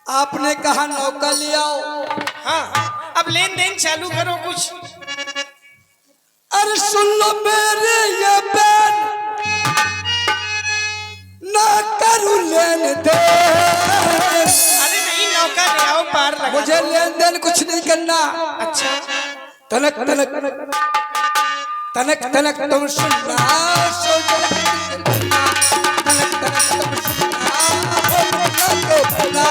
आपने कहा नौका ले आओ। हाँ, अब लेन देन चालू करो कुछ। अरे सुन लो मेरे ये बैन, ना करूं लेन देन। अरे नहीं, नौका ले आओ, पार लगा। मुझे लेन देन कुछ नहीं करना। अच्छा, तनक तनक तनक तनक तुम सुनना, तनक तनक तुम सुनना।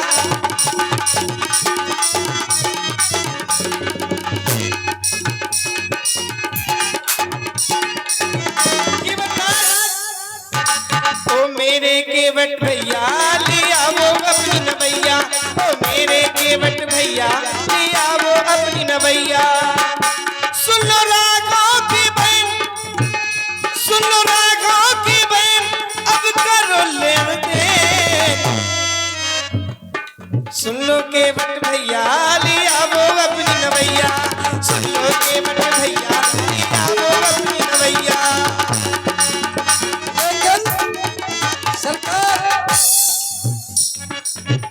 ओ मेरे केवट भैया ले आओ अपनी नवैया। ओ मेरे केवट भैया ले आओ अपनी नवैया। सुन लो राघव की बहन, सुन लो राघव की बहन, अब करो लेन देन। सुन लो केवट भैया ले आओ अपनी नवैया। सुन लो केवट भैया ले आओ अपनी नवैया।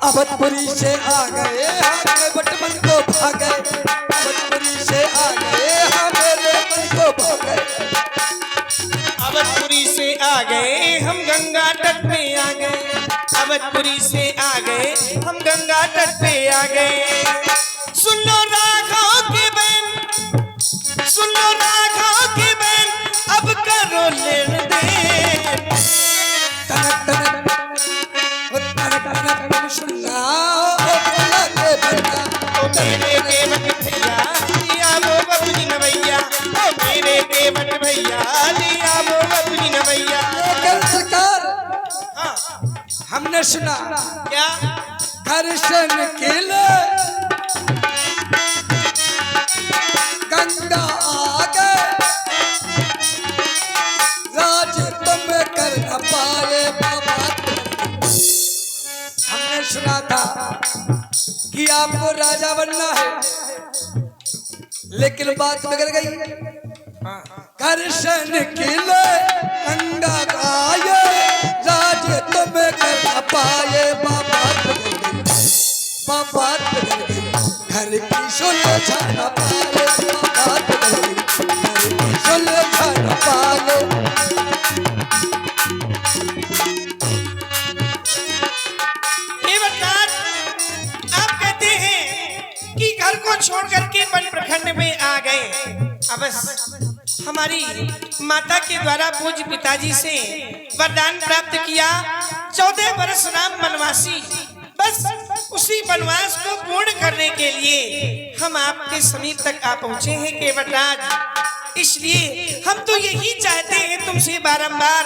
अवधपुरी से आ गए हमारे बटमन को भागे। अवधपुरी से आ गए हमारे मन को भागे। अवधपुरी से आ गए हम गंगा तट पे आ गए। अवधपुरी से आ गए हम गंगा तट पे आ गए। सुन लो राघव की बहन, सुन लो राघव की बहन, अब करो लेन देन। तनक तनक सुनना, ओ के बन्ना। ओ मेरे केवट भैया ले आओ अपनी नवैया। ओ मेरे केवट भैया ले आओ अपनी नवैया। लेकिन सरकार, हाँ, हमने सुना क्या? दर्शन के लिए गंगा आ गए, राज तुम कर न पाए बाबा। हमने सुना था कि आपको राजा बनना है, लेकिन बात बिगड़ गई। दर्शन के लिए गंगा आए, राज तुम कर न पाए बाबा। बाबा घर की सुलझा न पाए, बाबा घर की सुलझा न पाए। आप कहते हैं कि घर को छोड़ करके वन प्रखंड में आ गए। अब बस हमारी माता के द्वारा पूज्य पिताजी से वरदान प्राप्त किया, 14 वर्ष राम वनवासी। बस उसी वनवास को पूर्ण करने के लिए हम आपके समीप तक आ पहुंचे हैं केवटराज। इसलिए हम तो यही चाहते हैं तुमसे बारंबार,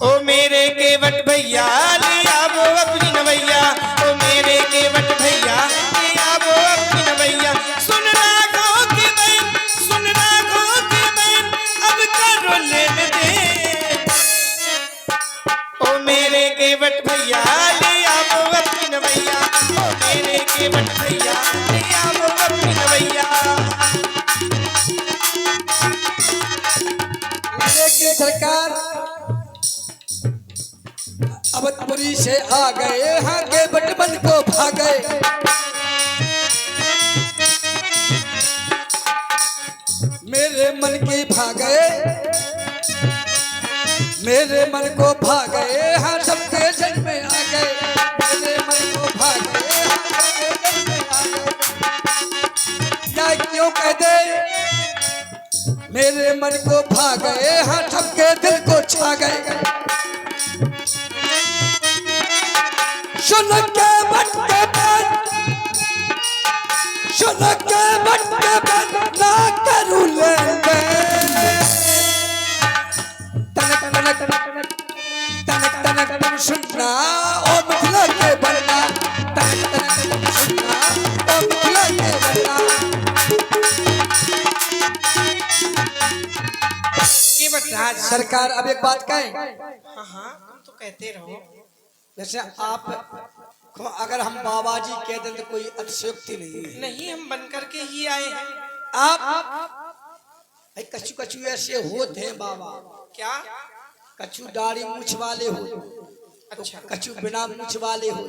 ओ मेरे केवट भैया ले आओ अपनी नवैया। ओ मेरे केवट भैया ले आओ अपनी नवैया। सुन राघव की बहन, सुन राघव की बहन, अब करो लेन देन। ओ मेरे केवट भैया ले आओ अपनी नवैया। ओ मेरे केवट भैया ले आओ अपनी नवैया। लेकिन सरकार, अवधपुरी से आ गए यहाँ के बटमन को भागे। मेरे मन की भागे, मेरे मन को भागे हाँ सबके जन्म में आ गए। मेरे मन को भागे हाँ सबके जन्म में आ गए। क्या क्यों कह दे, मेरे मन को भागे हाँ सबके दिल को छा गए। सुन के बट के बन, सुन के बट के बन, ना करूं लेन देन। तनक तनक तनक तनक तुम सुनना, ओ मिथिला के बनना। तनक तनक तुम सुनना, ओ मिथिला के बनना। केवटराज सरकार, अब एक बात कहें। हाँ हाँ, तुम तो कहते रहो। जैसे आप अगर हम बाबा जी कह दें तो कोई अतिशयोक्ति नहीं है। नहीं, हम बन करके ही आए हैं। आप कछु कछु ऐसे होते हैं बाबा। क्या? कछु दाढ़ी मूछ वाले हो, अच्छा, कछु बिना मूछ वाले हो,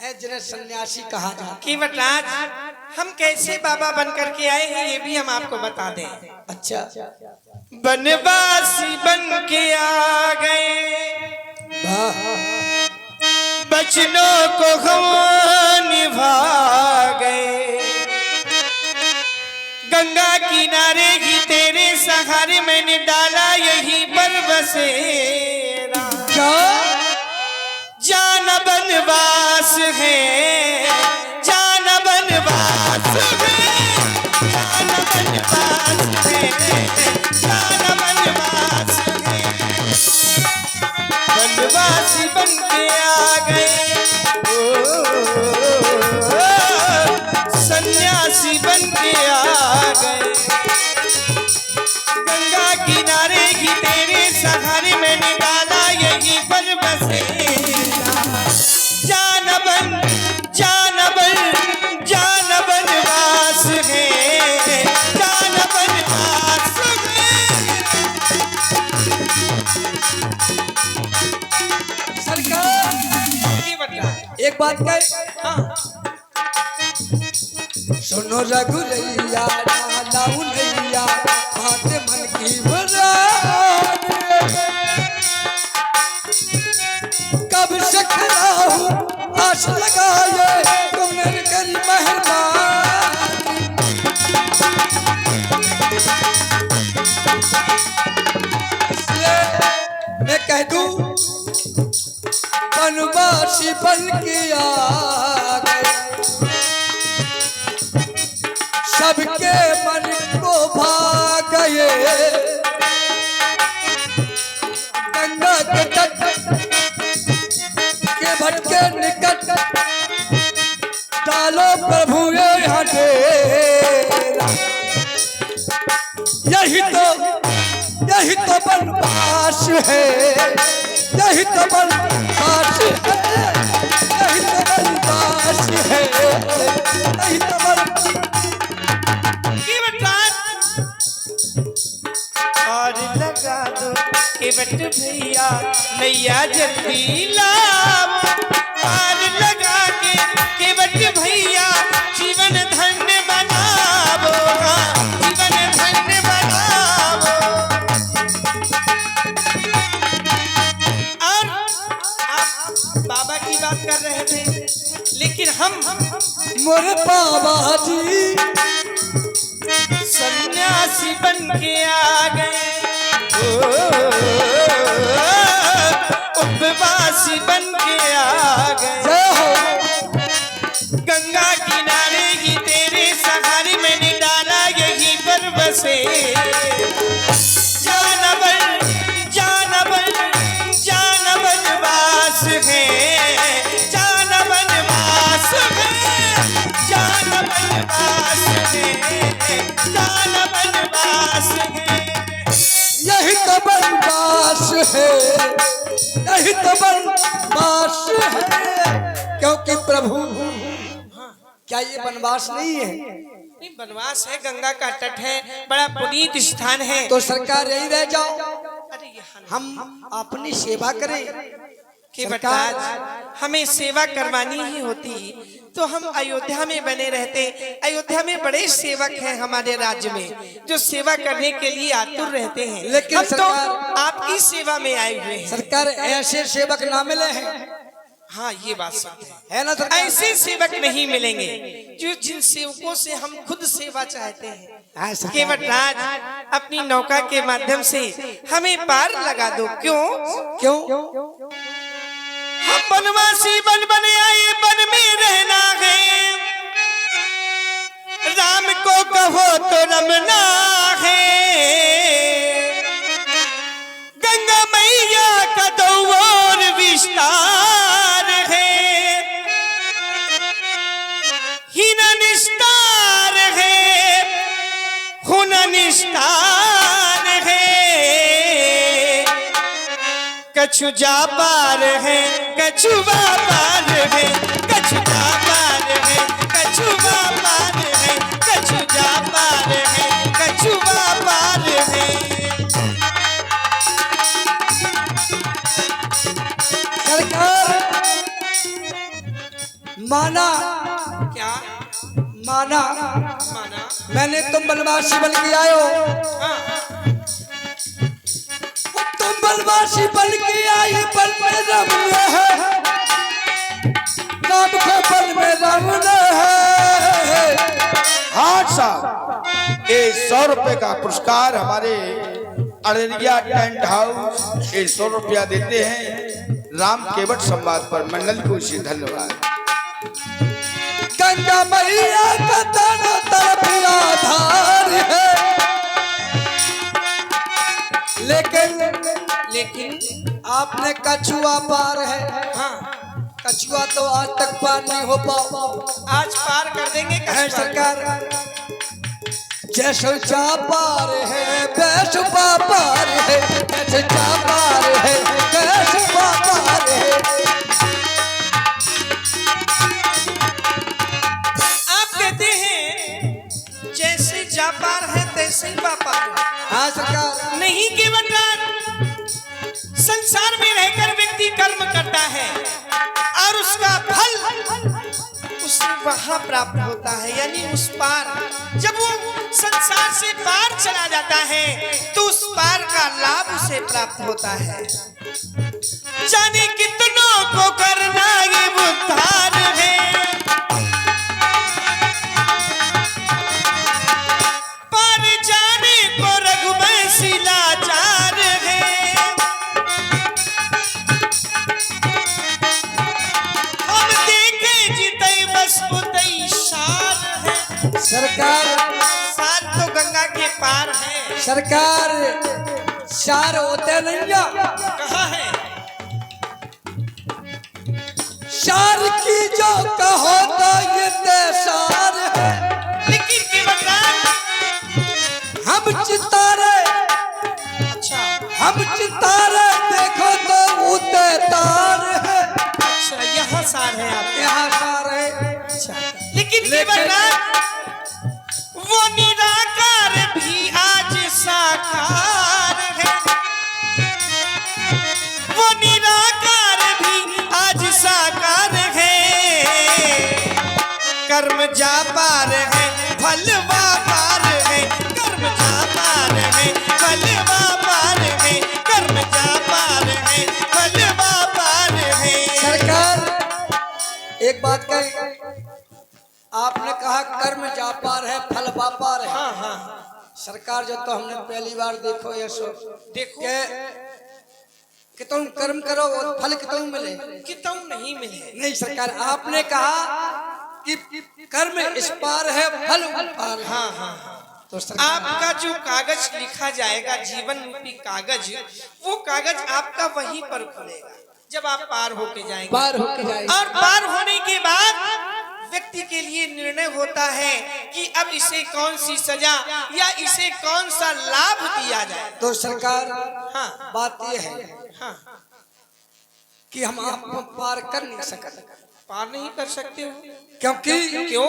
है जिन्हें सन्यासी कहा जाता। कि वटराज हम कैसे बाबा बन करके आए हैं ये भी हम आपको बता दें। अच्छा, बनवासी बन के आ गए, वाह, बचनों को हम निभा गए, गंगा किनारे ही तेरे सहारे मैंने डाला यहीं पर बसेरा। क्या जान बनवास है, जान बनवास है, जान बनवास है, जान बनवास है। बनवासी बन के आ गए, सन्यासी बन के आ गए, गंगा किनारे की तेरे सहारे मैंने डाला यहीं पर बसेरा। जान बनवास है, जान बनवास है। सरकार ये बता। एक बात कहे, हाँ। सुनो रघुरैया लाउलैया हाथ मन की मुराद, कब से खड़ा हूँ आस लगाए तुमने करी मेहरबानी। इसलिए मैं कह दूं बनवासी बन के आ गए, सबके मन को भा गए, गंगा के तट के भटके निकट डालो प्रभु यहाँ डेरा। यही तो बनवास है, यही तो बनवास है, यही तो बनवास है, यही तो बनवास। और लगा दो केवट भैया नैया जल्दी लाओ, और लगा के केवट भैया जीवन धन्य बनाओ, हाँ, जीवन धन्य बनाओ। और आप बाबा की बात कर रहे थे, लेकिन हम मोरे बाबा जी सन्यासी बन के आ गए, उपवासी बन के आ गए, जय हो। गंगा किनारे ही तेरे सहारे मैंने डाला यहीं पर बसे। जान बनवास है, जान बनवास है, जान बनवास है, जान बनवास है। यही तो बनवास है, यही तो बनवास है, क्योंकि प्रभु क्या ये बनवास नहीं है? नहीं, बनवास है, गंगा का तट है, बड़ा पुनीत स्थान है। तो सरकार यही रह जाओ, अरे यहाँ हम अपनी सेवा करें। कि बटाज हमें सेवा करवानी ही होती तो हम अयोध्या में बने रहते। अयोध्या में बड़े सेवक हैं हमारे राज्य में जो सेवा करने के लिए आतुर रहते हैं, लेकिन हम तो सरकार आपकी सेवा में आए हुए हैं। सरकार ऐसे सेवक ना मिले हैं, हाँ ये बात सच है ना सरकार? ऐसे सेवक नहीं मिलेंगे जो जिन सेवकों से हम खुद सेवा चाहते हैं। केवट राज अपनी नौका के माध्यम से हमें पार लगा दो। क्यों? हम बनवासी बन आए, बन में रहना है, राम को कहो तो रमना है, गंगा मैया का दो और विस्तार है, हीना निस्तार है, हुना निस्तार है, कछु जा पार है, कछुआ पार है, कछु जा पार है, कछुआ पार है, कछु जा पार है, कछुआ पार है। सरकार माना क्या माना माना? मैंने तुम बनवासी बन के आयो, हाँ, तुम बनवासी बन के आई, बन में रमन है, राम के बन में रमन है। हाँ साहब, ये 100 रुपए का पुरस्कार हमारे अररिया टेंट हाउस ये 100 रुपया देते हैं राम केवट संवाद पर। मंडल को इसे धन्यवाद। गंगा मैया का दोनों तरफ आधार है, लेकिन आपने कछुआ पार है। हाँ, कछुआ तो आज तक पार नहीं हो पाओ, आज पार कर देंगे है कछुआ। सरकार। जैसे जा पार है वैसे पार है, जैसे जा पार है वैसे पार है। आप कहते हैं जैसे जा पार है तैसे ही पा पार है। हाँ सरकार। नहीं केवल संसार में रहकर व्यक्ति कर्म करता है और उसका फल उसे वहां प्राप्त होता है, यानी उस पार। जब वो संसार से पार चला जाता है तो उस पार का लाभ उसे प्राप्त होता है। जाने कितनों को करना ये उद्धार है, पार जाने को रघुवंशी लाचार है। हम देखे जितई बस उतई शार है। सरकार सार तो गंगा के पार है। सरकार शार होते नहीं या कहाँ है? शार की जो कहो तो ये देशार है। लेकिन केवल हम चितारे, अच्छा हम चितारे देखो तो उते तार है। अच्छा, यहाँ सार है आप। यहाँ सार है। अच्छा, लेकिन केवल वो निराकार भी आज साकार है। वो निराकार भी आज साकार है। कर्म जा पार है फल पार है, कर्म जा पार है फल पार है, कर्म जा पार है फल पार है। सरकार एक बात कही, आपने कहा कर्म जा पार है फल पार है। हाँ हाँ सरकार जो तो हमने पहली बार देखो ये सो देखो कि तुम कर्म करो और फल कि तुम मिले, कि तुम नहीं मिले। नहीं सरकार आपने कहा कि कर्म इस पार है फल उस पार है। हाँ हाँ हाँ, तो सरकार आपका जो कागज लिखा जाएगा जीवन रूपी कागज, वो कागज आपका वहीं पर खुलेगा जब आप पार होके जाएंगे। पार होके जाएगा और पार होने के बाद व्यक्ति के लिए निर्णय होता है कि अब इसे कौन सी सजा या इसे कौन सा लाभ दिया जाए। तो सरकार हाँ बात यह है हाँ, कि हम आपको पार कर नहीं सकते। पार नहीं कर सकते हो क्योंकि क्यों?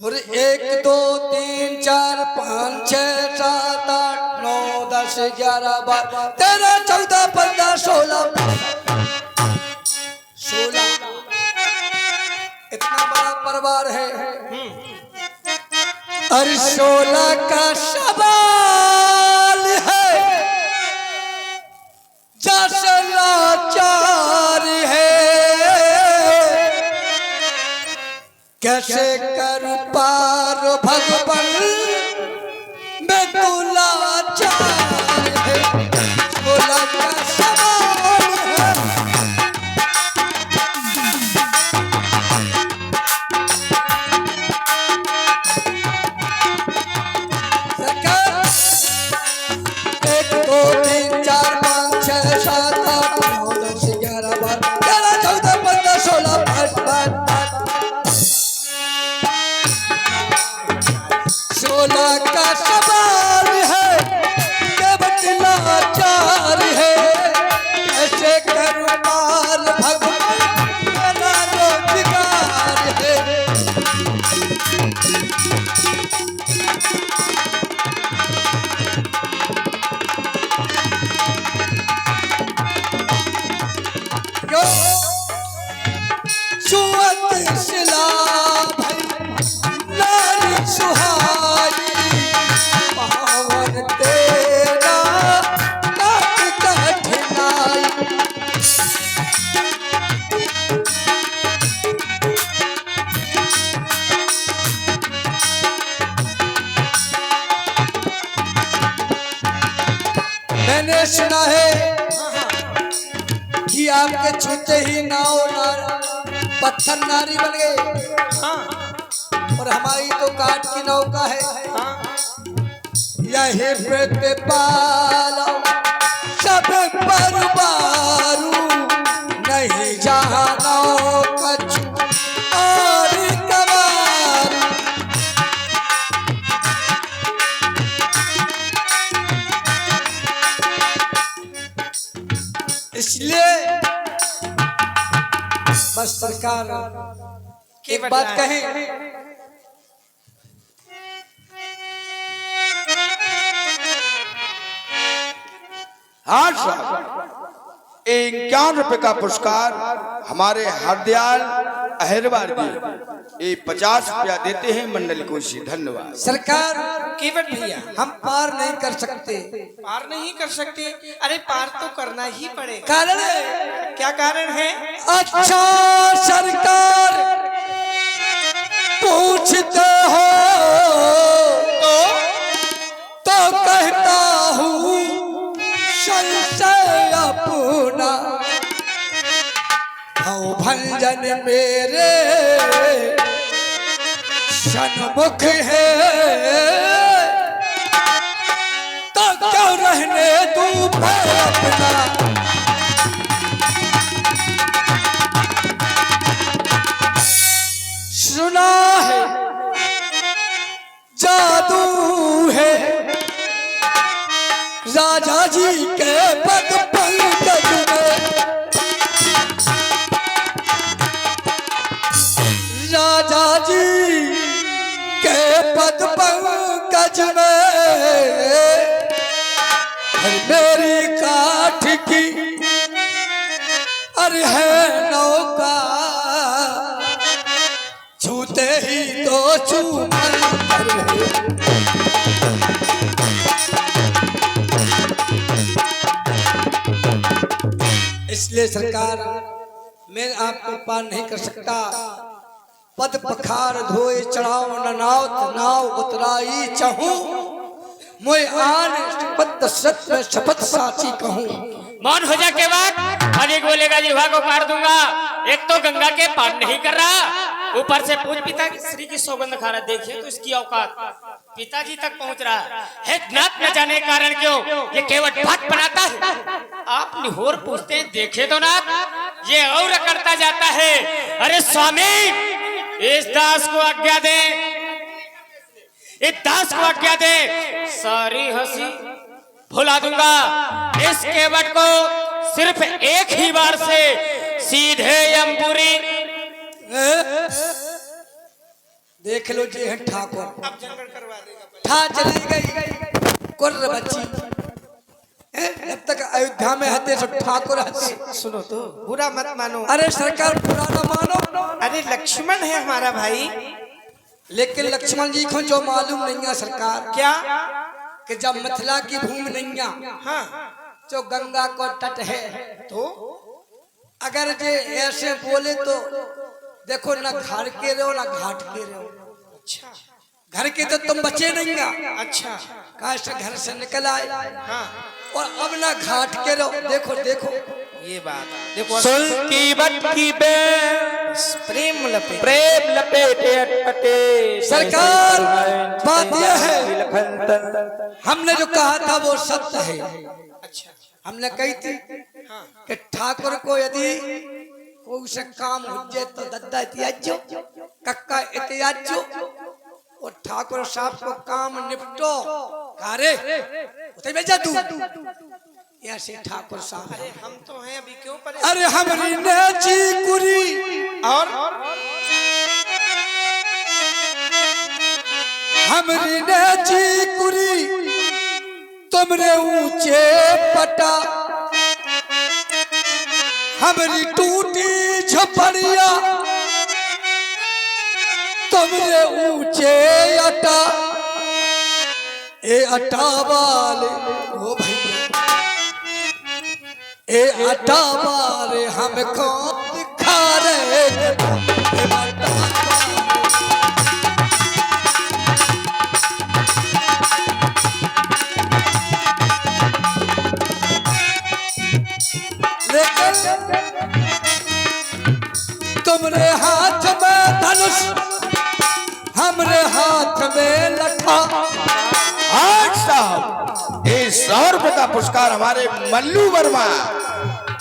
और 1 2 3 4 5 6 7 8 9 10 11 12 13 14 15 16 इतना बड़ा परिवार है। और 16 का सवाल है, जैसे लाचार है, कैसे कर पार भगवान मैं तो लाचार है। 16 का सवाल है। सरकार 1 2 3 4 5 6 7 8 9 10 11 12 13 14 15 16 16 का सवाल है, केवट लाचार है, कैसे कर पार भगवान मेरा रोजगार है। कि आपके छूते ही नाव पत्थर नारी बन गए। हाँ और हमारी तो काट की नौका है। हाँ यही पे पालो सब पर बारू नहीं जहाँ नौका और कबार। इसलिए बस सरकार एक बात कहें, हाँ साहब, 51 का पुरस्कार हमारे हरदयाल अहिरवार जी 50 रुपया देते हैं मंडल को से। धन्यवाद सरकार। केवट भैया, हम पार नहीं कर सकते। पार नहीं कर सकते? अरे पार तो करना ही पड़ेगा। कारण है? क्या कारण है? अच्छा सरकार पूछते हो तो कहता हूँ संशय अपना भव भंजन मेरे सन्मुख है तो क्यों रहने तू भय अपना। सुना है जादू है राजा जी के पग पंकज में। राजा जी के पद पंकज में मेरी काठ की अरे है नौका छूते ही तो चूमन इसलिए सरकार मैं आपको पार नहीं कर सकता। पद पखार धोए चढ़ाओ न नाव नाव उतराई चाहूं मोय आन शपथ सत्य शपथ साची कहूं। मौन हो जा के बाद अधिक बोलेगा जिह्वा को काट दूंगा। एक तो गंगा के पार नहीं कर रहा, ऊपर से पूज पिता की श्री की सौगंध खा रहा। देखिए तो इसकी औकात पिताजी तक पहुंच रहा है। नाक न जाने कारण क्यों ये केवट बात बनाता है। आप निहोर पूछते हैं, देखे तो नाक ये और करता जाता है। अरे स्वामी इस दास को आज्ञा दे, इस दास को आज्ञा दे, सारी हंसी भुला दूंगा। इस केवट को सिर्फ एक ही बार से सीधे यमपुरी। देख लो जी है ठाकुर अब जनगण करवा देगा। ठा चली गई कुर्र बच्ची। जब तक अयोध्या में हते सब ठाकुर हते। सुनो तो बुरा मत मानो। अरे सरकार पुराना मानो। अरे लक्ष्मण है हमारा भाई। लेकिन लक्ष्मण जी को जो मालूम नहीं है सरकार क्या? कि जब मिथिला की भूमि नैया हाँ जो गंगा को तट है तो अगर जे ऐसे बोले तो देखो ना घर के रहो ना घाट के रहो। अच्छा घर के तो तुम बचे नहीं। अच्छा काश घर से निकल आए हाँ और अब ना घाट के रहो। देखो देखो ये बात देखो। सुन की बट की बे प्रेम लपेटे अटपटे। सरकार बात यह है हमने जो कहा था वो सत्य है। अच्छा हमने कही थी हाँ कि ठाकुर को यदि कोई से काम हो जाए तो दद्दा इतियाजो कक्का इतियाजो और ठाकुर साहब को काम निपटो। कारे उते में जादू ऐसे ठाकुर साहब। अरे हम तो हैं अभी क्यों परे। अरे हमरी नेची कुरी और हमरी नेची कुरी तुमरे ऊंचे पटा हमरी टूटी झपड़िया तुमरे ऊंचे अटा। ए अटा वाले ओ भैया ए अटा वाले हमको दिखा रहे। लेकिन तुमरे हाथ में धनुष, हमरे हाथ में लठा। आज साहब ये 100 रुपए का पुरस्कार हमारे मल्लू वर्मा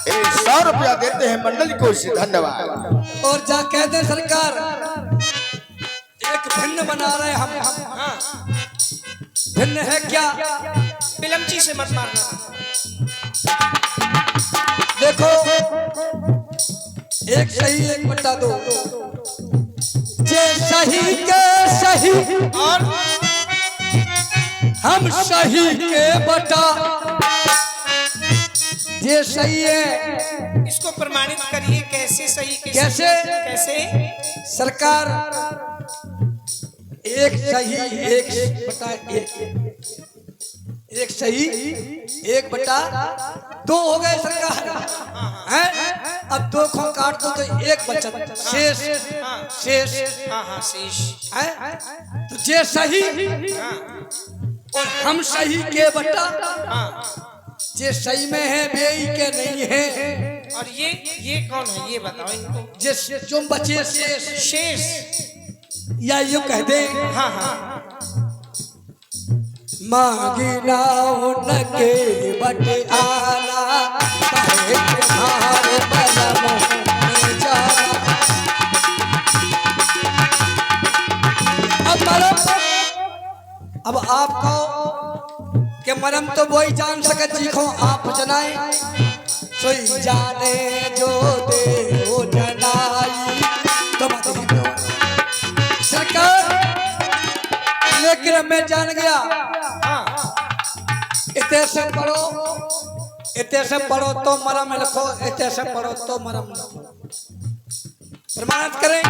100 रुपया देते हैं मंडल को से। धन्यवाद। और जा कहते हैं सरकार एक भिन्न बना रहे हम। हाँ, भिन्न है क्या? बिलमची से मत मारना। देखो एक सही एक बटा दो, जे सही के सही और हम सही के बटा। जे सही है इसको प्रमाणित करिए, कैसे सही कैसे? कैसे? सरकार एक सही एक बटा एक सही एक बटा 2 हो गए सरकार हैं। अब 2 को काट दो तो एक बचत शेष। शेष हाँ शेष हैं। तो जे सही और हम सही के बटा। जे सही में है बेई के नहीं है। और ये कौन है ये बताओ इनको। जे जो बचे शेष शेष या यूं कह दे हाँ हाँ मांगी ना उनके बटे आना कहे तुम्हारे बलम में जाना। अब मरम, अब आप कहो कि मरम तो वही जान सकत जीखो आप जनाए सोई जाने जो दे वो जनाई। तो सरकार लेकिन मैं जान गया इतने से पढ़ो तो मरम लिखो, इतने से पढ़ो तो मरम लिखो। प्रमाणित करें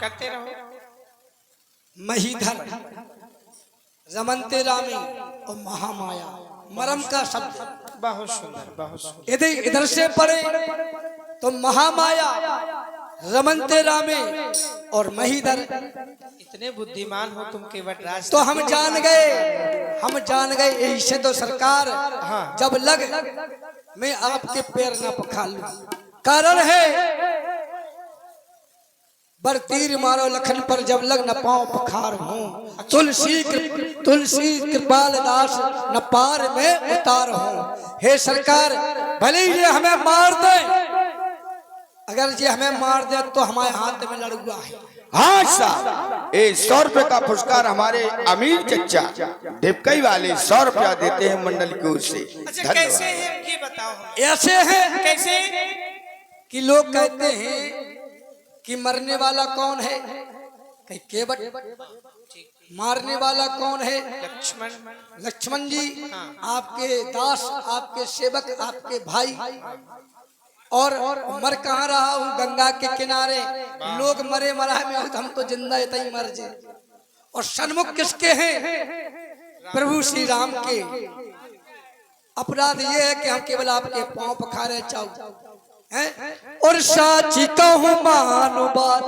करते रहो। महीधर, रमनते रामी और महामाया मरम का शब्द। बहुत सुंदर बहुत सुंदर। यदि इधर से पढ़े तो महामाया, रमनते रामे और महीधर। इतने बुद्धिमान हो तुम केवट राज। तो हम जान गए यही से तो सरकार जब लग मैं आपके पैर न पखार लूं। कारण है बरतीर मारो लखन पर जब लग न पाओ पखार हूँ। तुलसी कृपाल दास न पार में उतार हूँ। हे सरकार भले ही ये हमें मार दे, अगर ये हमें मार दे तो हमारे हाथ में लड़ुआ है। हाँ साहब ये 100 रुपए का पुरस्कार हमारे अमीर चचा ढिपकई वाले 100 रुपया देते हैं मंडल की ओर से। अच्छा कैसे है ये बताओ हमें। ऐसे है कैसे कि लोग कहते हैं कि मरने वाला कौन है, कहीं केवट। मारने वाला कौन है? लक्ष्मण। लक्ष्मण जी आपके दास, आपके सेवक, आपके भाई। और मर कहाँ रहा हूँ? गंगा के किनारे। लोग मरे मरा में, हम तो जिंदा इतना मर जाए। और सन्मुख किसके हैं? प्रभु श्री राम के। अपराध ये है कि हम केवल आपके पांव पखारे चाहूं हैं। और साची कहूं मानो बात,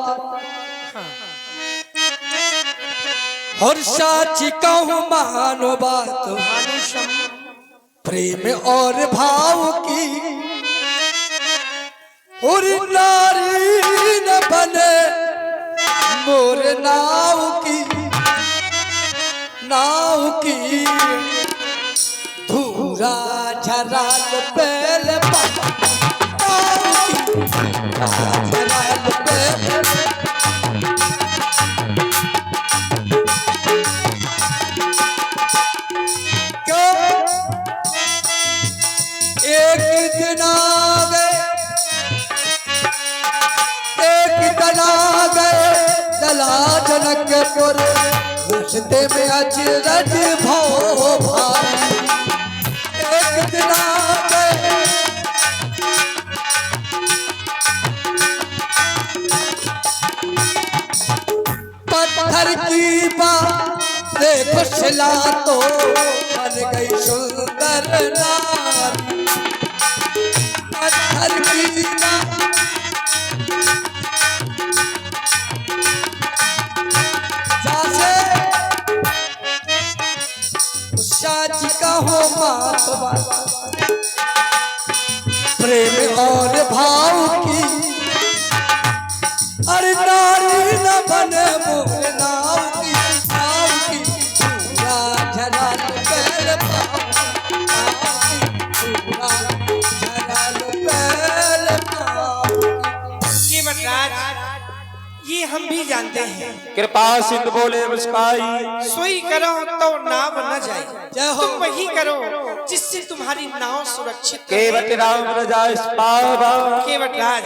और साची कहूं मानो बात, प्रेम और भाव की। और नारी न बने मोर नाव की धूरा झराल पहले एक दिन आ गए, एक दिन आ गए दला जनकपुर। रस्ते में अचरज भो भाई, एक दिन आ गए पत्थर की बात देखो सिला तो बन गई सुंदर नारी। पत्थर की बात साची का हो मातवा, प्रेम और भाव की, अरे नारी न बने मोर नाव की, नाव की पूरा झलाल पैर पाँव, पूरा झलाल पैर पाँव की। ये बटराज, ये हम भी जानते हैं, कृपा सिंधु बोले मुस्काई, सोई करो तो नाव न जाए, जय हो। तुम वही करो जिससे तुम्हारी नाव सुरक्षित रहे। केवट राम रजा पावा, के बटराज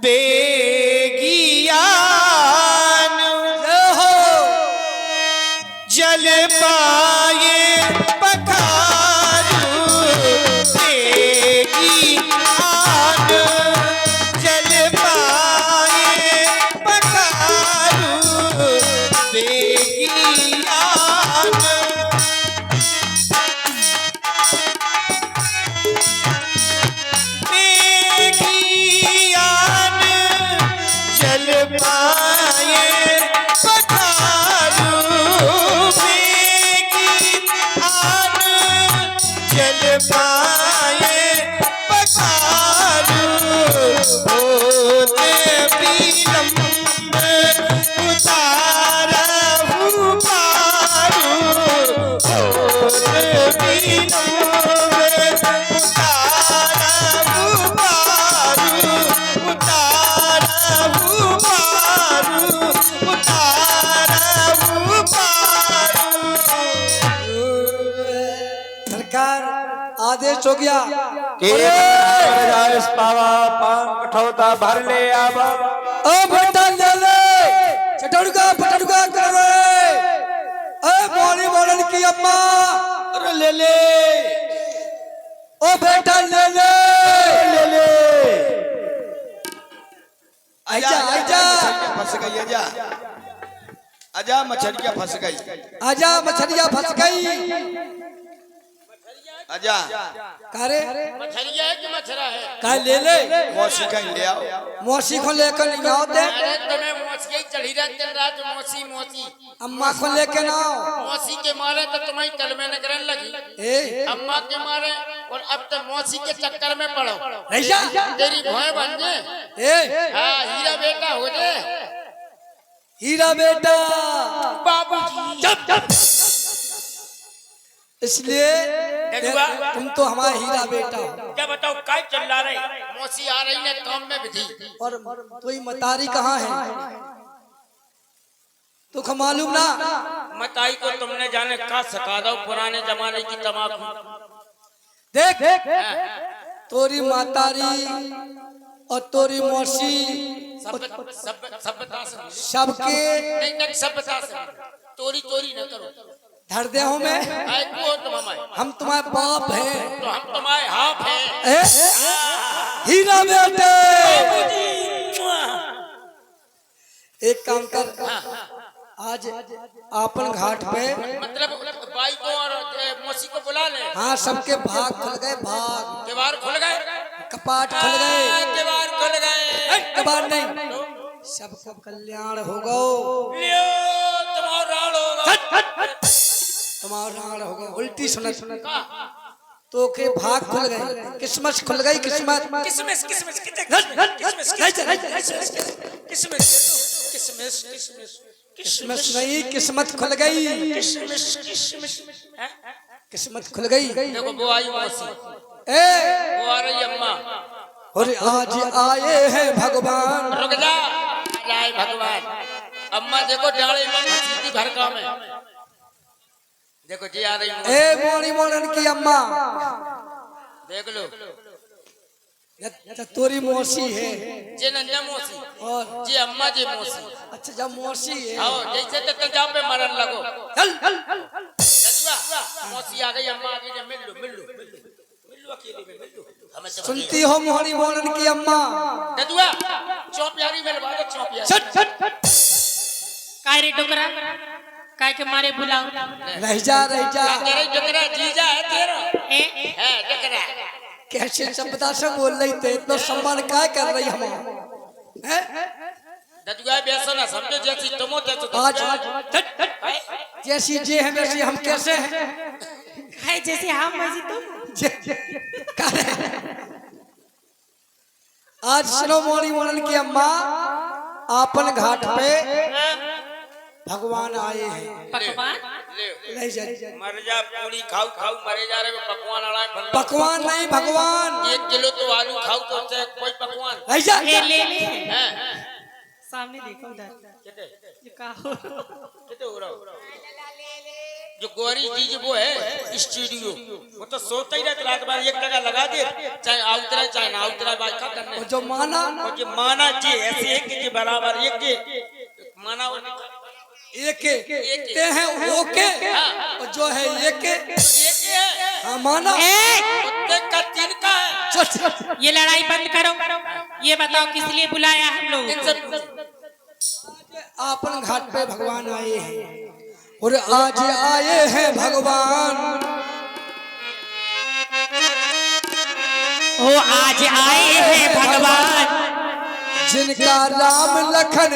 बेगियान जय हो। जल पाए पखारू, बेगियान जल पाए पखारू, बेगियान बेगियान जल पाए पखारू, बेगियान जल पाए पखारू, होते विलंब उतारा हूँ पारू, होते विलंब उतारा हूँ पारू, उतारा हूँ पारू, उतारा हूँ पारू। सरकार आदेश हो गया। केवट राम रजा पावा, पान कठौता भर ले आवा, ओ बेटा ले ले, चटड़का फटड़का कर रहे, ओ मोनी मोरन की अम्मा, अरे ले ले ओ बेटा ले ले, ले ले, आजा आजा, मछलियाँ फंस गई, आजा आजा, मछलियाँ फंस गई, आजा मछलियाँ फंस गई। आजा कारे मछलिया है कि मछरा है? का ले ले, मौसी कहीं ले आओ, मौसी को लेकर नहीं आओ दे, अरे तुम्हें मौसी चढ़ी रहते रात, मौसी मौसी अम्मा को लेकर ना आओ। मौसी के मारे तो तुम्हारी कलमे न करने लगी, ए अम्मा के मारे, और अब तो मौसी के चक्कर में पड़ो, रैजा, तेरी भोए बन जाए, ए हाँ हीरा बेटा हो जाए। हीरा बेटा, बाबूजी इसलिए देखुआ। तुम तो हमारा हीरा बेटा हो। क्या बताओ काय चल रहा रही? मौसी आ रही ने काम में विधि, और कोई मतारी कहाँ है? तुझको मालूम ना? मताई को तुमने जाने का सका दो, पुराने जमाने की तमाकू। देख तोरी मातारी और तोरी मौसी सभ्यता से सबके नहीं नहीं, सभ्यता से चोरी चोरी न करो। धर दे हूँ मैं, आए को तुम हमारे, हम तुम्हारे बाप हैं। तो हम तुम्हारे हाफ हैं। ए? हीरा बेटे, एक काम कर, आज आपन घाट पे, मतलब बाई को और मौसी को बुला ले। हाँ सबके भाग खुल गए, भाग केवार खुल गए, कपाट खुल गए, केवार खुल गए, कबाड़ नहीं, सबका कल्याण होगा, लियो तुम्हारा राड़ होगा। तुम्हारा राण होगा। उल्टी सुनत तो के भाग खुल गए, किस्मत खुल गई, किस्मत किसमिस किसमिस किस्मत नहीं, किस्मत खुल गई, किस्मत खुल गई। देखो वो आई मौसी, ए वो आ रही अम्मा। और आज आए हैं भगवान, रुक जा, आए भगवान। अम्मा देखो डाले में सीधी भर का में, देखो जी आ रही मौसी। ए मोनी मोनन की अम्मा, देख लो ये तोरी मौसी है, जे नंजा मौसी और जी अम्मा जी मौसी। अच्छा जब मौसी है, आओ जैसे तो जा पे मरन लगो। चल जजुआ, मौसी आ गई, अम्मा आ गई, मिल लो मिल लो मिल लो मिल लो, अकेले में मिल लो। हमें तो सुनती हो मोनी मोनन की अम्मा? जजुआ चौपियारी में लगा दो, चौपियारी। काय रे डोकरा, काय के मारे बुलाओ? रह जा तेरे जकरा जीजा है तेरा, ए है जकरा। कैसे शब्दा से बोल रही थे, इतना सम्मान क्या कर रही हम? जजुआ बेसो ना समझो, जैसी तुमो जैसे आज जैसी जे है वैसी हम कैसे हैं? है जैसे हम वैसे तुम। आज शिरोमणि वर्णन की अम्मा आपन घाट पे भगवान आए हैं। पकवान नहीं जा मर जा पूरी खाऊ खाऊ मरे जा रहे हो पकवान अड़ा पकवान नहीं भगवान 1 किलो तो आलू खाऊ तो चाहे कोई पकवान नहीं जा ले हैं सामने देखो उधर कितने ये का हो कितने हो रहा हो जो गौरी जी जो वो है स्टूडियो वो तो सोता ही रहता रात भर एक जगह लगा दे चाहे आउतरा चाहे ना आउतरा बात क्या करने जो माना और जो माना जी ऐसे एक के बराबर एक के माना वो एक ते हैं वो के और जो है एक के एक है हाँ माना कुत्ते का 3 का है चल चल ये लड़ाई बंद करो ये बताओ किस लिए बुलाया हम लोग इनसे आपन घाट पे भगवान आए हैं और आज आए हैं भगवान ओ आज आए हैं भगवान जिनका राम लखन